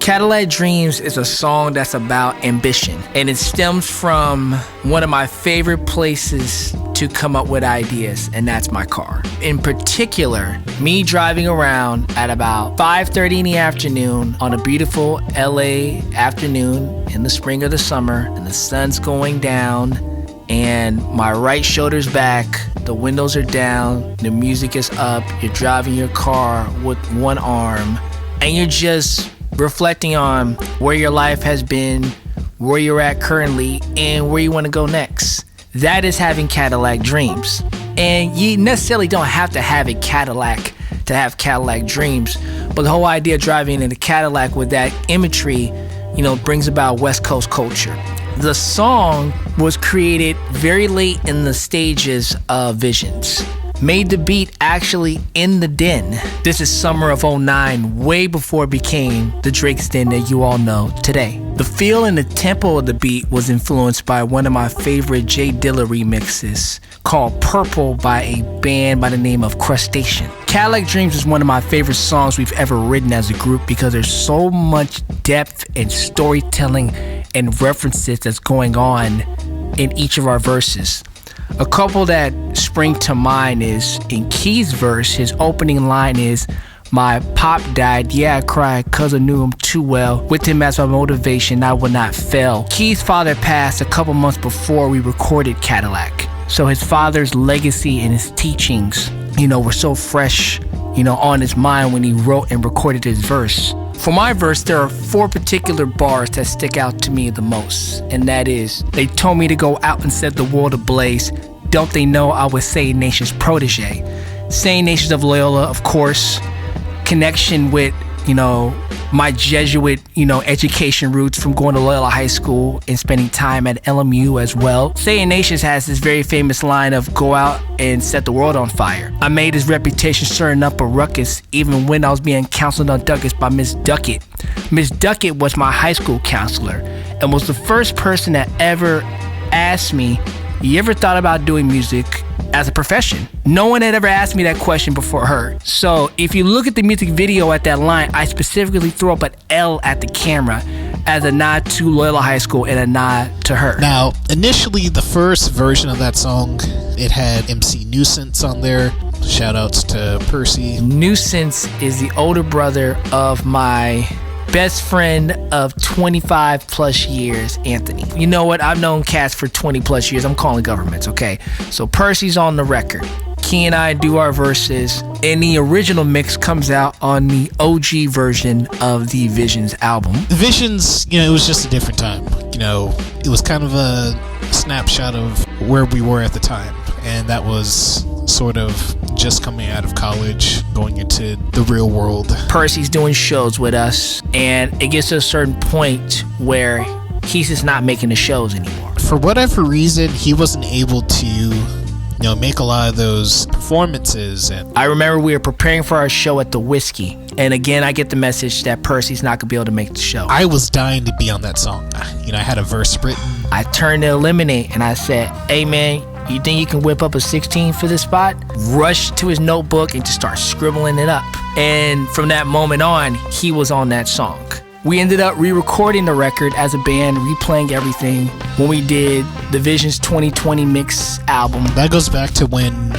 Cadillac Dreams is a song that's about ambition, and it stems from one of my favorite places to come up with ideas, and that's my car. In particular, me driving around at about 5:30 in the afternoon on a beautiful LA afternoon in the spring or the summer, and the sun's going down, and my right shoulder's back, the windows are down, the music is up, you're driving your car with one arm, and you're just reflecting on where your life has been, where you're at currently, and where you want to go next. That is having Cadillac Dreams. And you necessarily don't have to have a Cadillac to have Cadillac Dreams, but the whole idea of driving in a Cadillac with that imagery, brings about West Coast culture. The song was created very late in the stages of Visions. Made the beat actually in the den. This is summer of 2009, way before it became the Drake's Den that you all know today. The feel and the tempo of the beat was influenced by one of my favorite J Dilla remixes called Purple by a band by the name of Crustacean. Cadillac Dreams is one of my favorite songs we've ever written as a group because there's so much depth and storytelling and references that's going on in each of our verses. A couple that spring to mind is in Key's verse, his opening line is, "My pop died, yeah I cried cause I knew him too well. With him as my motivation, I would not fail." Key's father passed a couple months before we recorded Cadillac. So his father's legacy and his teachings, were so fresh, on his mind when he wrote and recorded his verse. For my verse, there are 4 particular bars that stick out to me the most, and that is, "They told me to go out and set the world ablaze. Don't they know I was Say Nation's protege?" Say Nations of Loyola, of course, connection with, my Jesuit, education roots from going to Loyola High School and spending time at LMU as well. Say Nations has this very famous line of "go out and set the world on fire." I made his reputation stirring up a ruckus even when I was being counseled on Douglas by Miss Duckett. Miss Duckett was my high school counselor and was the first person that ever asked me, "You ever thought about doing music as a profession?" No one had ever asked me that question before her. So if you look at the music video at that line, I specifically throw up an L at the camera as a nod to Loyola High School and a nod to her. Now, initially, the first version of that song, it had MC Nuisance on there. Shout outs to Percy. Nuisance is the older brother of my best friend of 25 plus years, Anthony. You know what? I've known cats for 20 plus years. I'm calling governments, okay? So Percy's on the record. Key and I do our verses, and the original mix comes out on the OG version of the Visions album. Visions, it was just a different time. It was kind of a snapshot of where we were at the time, and that was sort of just coming out of college, going into the real world. Percy's doing shows with us, and it gets to a certain point where he's just not making the shows anymore. For whatever reason, he wasn't able to make a lot of those performances. And I remember we were preparing for our show at the Whiskey, and again I get the message that Percy's not gonna be able to make the show. I was dying to be on that song. I had a verse written. I turned to Eliminate and I said, "Hey man, you think you can whip up a 16 for this spot?" Rushed to his notebook and just start scribbling it up. And from that moment on, he was on that song. We ended up re-recording the record as a band, replaying everything when we did the Visions 2020 Mix album. That goes back to when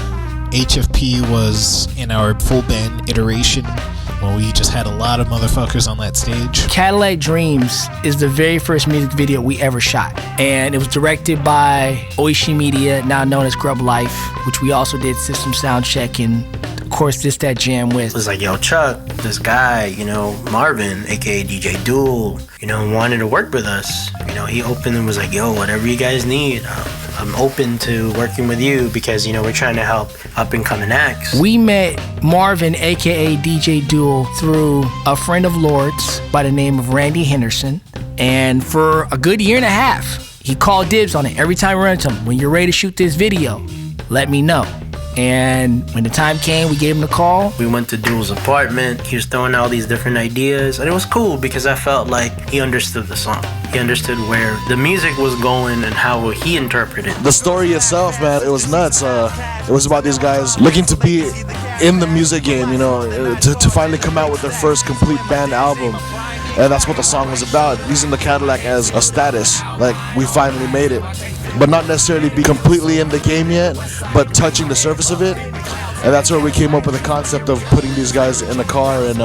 H.F.P was in our full band iteration, when we just had a lot of motherfuckers on that stage. Cadillac Dreams is the very first music video we ever shot, and it was directed by Oishi Media, now known as Grub Life, which we also did system sound check and of course this that jam with. It was like, "Yo, Chuck, this guy, Marvin, aka DJ Duel, wanted to work with us." He opened and was like, "Yo, whatever you guys need, I'm open to working with you because, we're trying to help up and coming acts." We met Marvin, aka DJ Duel, through a friend of Lord's by the name of Randy Henderson. And for a good year and a half, he called dibs on it. Every time we run into him, "When you're ready to shoot this video, let me know." And when the time came, we gave him the call. We went to Duel's apartment. He was throwing out all these different ideas, and it was cool because I felt like he understood the song. He understood where the music was going and how he interpreted the story itself, man. It was nuts. It was about these guys looking to be in the music game, to finally come out with their first complete band album. And that's what the song was about, using the Cadillac as a status, like we finally made it. But not necessarily be completely in the game yet, but touching the surface of it. And that's where we came up with the concept of putting these guys in a car and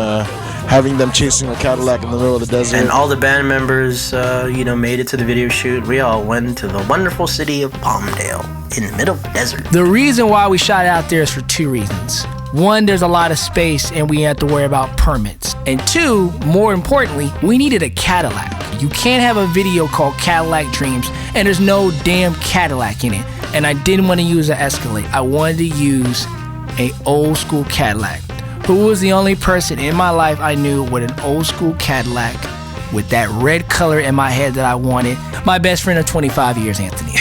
having them chasing a Cadillac in the middle of the desert. And all the band members, made it to the video shoot. We all went to the wonderful city of Palmdale in the middle of the desert. The reason why we shot out there is for two reasons. One, there's a lot of space and we had to worry about permits. And two, more importantly, we needed a Cadillac. You can't have a video called Cadillac Dreams and there's no damn Cadillac in it. And I didn't want to use an Escalade. I wanted to use an old school Cadillac. Who was the only person in my life I knew with an old school Cadillac with that red color in my head that I wanted? My best friend of 25 years, Anthony.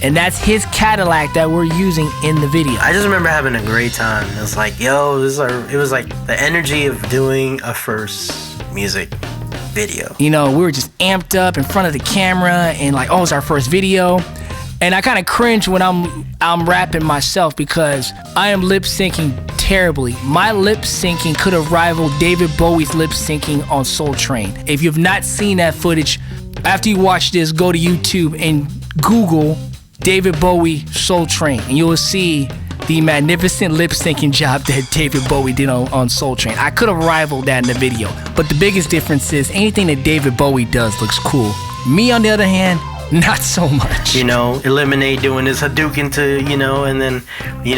And that's his Cadillac that we're using in the video. I just remember having a great time. It was like, it was like the energy of doing a first music video. You know, we were just amped up in front of the camera and like, oh, it's our first video. And I kind of cringe when I'm rapping myself because I am lip syncing terribly. My lip syncing could have rivaled David Bowie's lip syncing on Soul Train. If you've not seen that footage, after you watch this, go to YouTube and Google David Bowie Soul Train, and you will see the magnificent lip syncing job that David Bowie did on Soul Train. I could have rivaled that in the video, but the biggest difference is anything that David Bowie does looks cool. Me, on the other hand, not so much. Eliminate doing his Hadouken and then,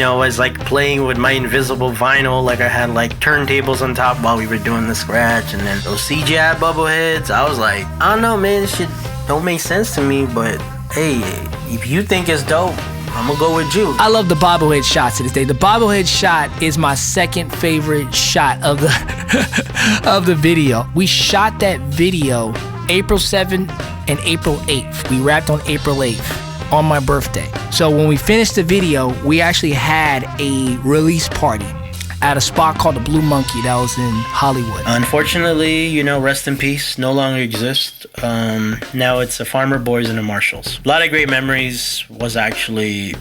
I was like playing with my invisible vinyl, like I had like turntables on top while we were doing the scratch, and then those CGI bubbleheads. I was like, I don't know, man, this shit don't make sense to me, but hey, if you think it's dope, I'm gonna go with you. I love the bobblehead shots to this day. The bobblehead shot is my second favorite shot of the of the video. We shot that video April 7th and April 8th. We wrapped on April 8th on my birthday. So when we finished the video, we actually had a release party at a spot called the Blue Monkey that was in Hollywood. Unfortunately, rest in peace, no longer exists. Now it's a Farmer Boys and a Marshalls. A lot of great memories was actually,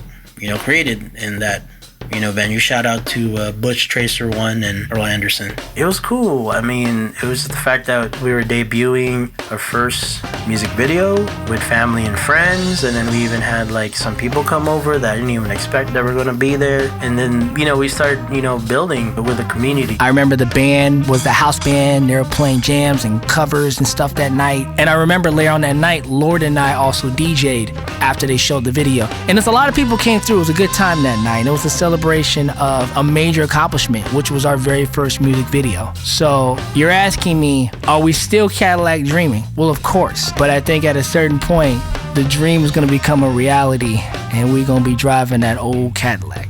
created in that, venue. Shout out to Butch Tracer 1 and Earl Anderson. It was cool. I mean, it was the fact that we were debuting our first music video with family and friends, and then we even had like some people come over that I didn't even expect that were going to be there. And then, we started, building with the community. I remember the band was the house band. They were playing jams and covers and stuff that night. And I remember later on that night, Lord and I also DJ'd after they showed the video. And there's a lot of people came through. It was a good time that night. And it was a celebration of a major accomplishment, which was our very first music video. So you're asking me, are we still Cadillac dreaming? Well, of course. But I think at a certain point, the dream is going to become a reality, and we're going to be driving that old Cadillac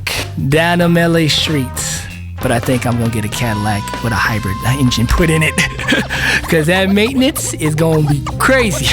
down them LA streets. But I think I'm going to get a Cadillac with a hybrid engine put in it, because that maintenance is going to be crazy.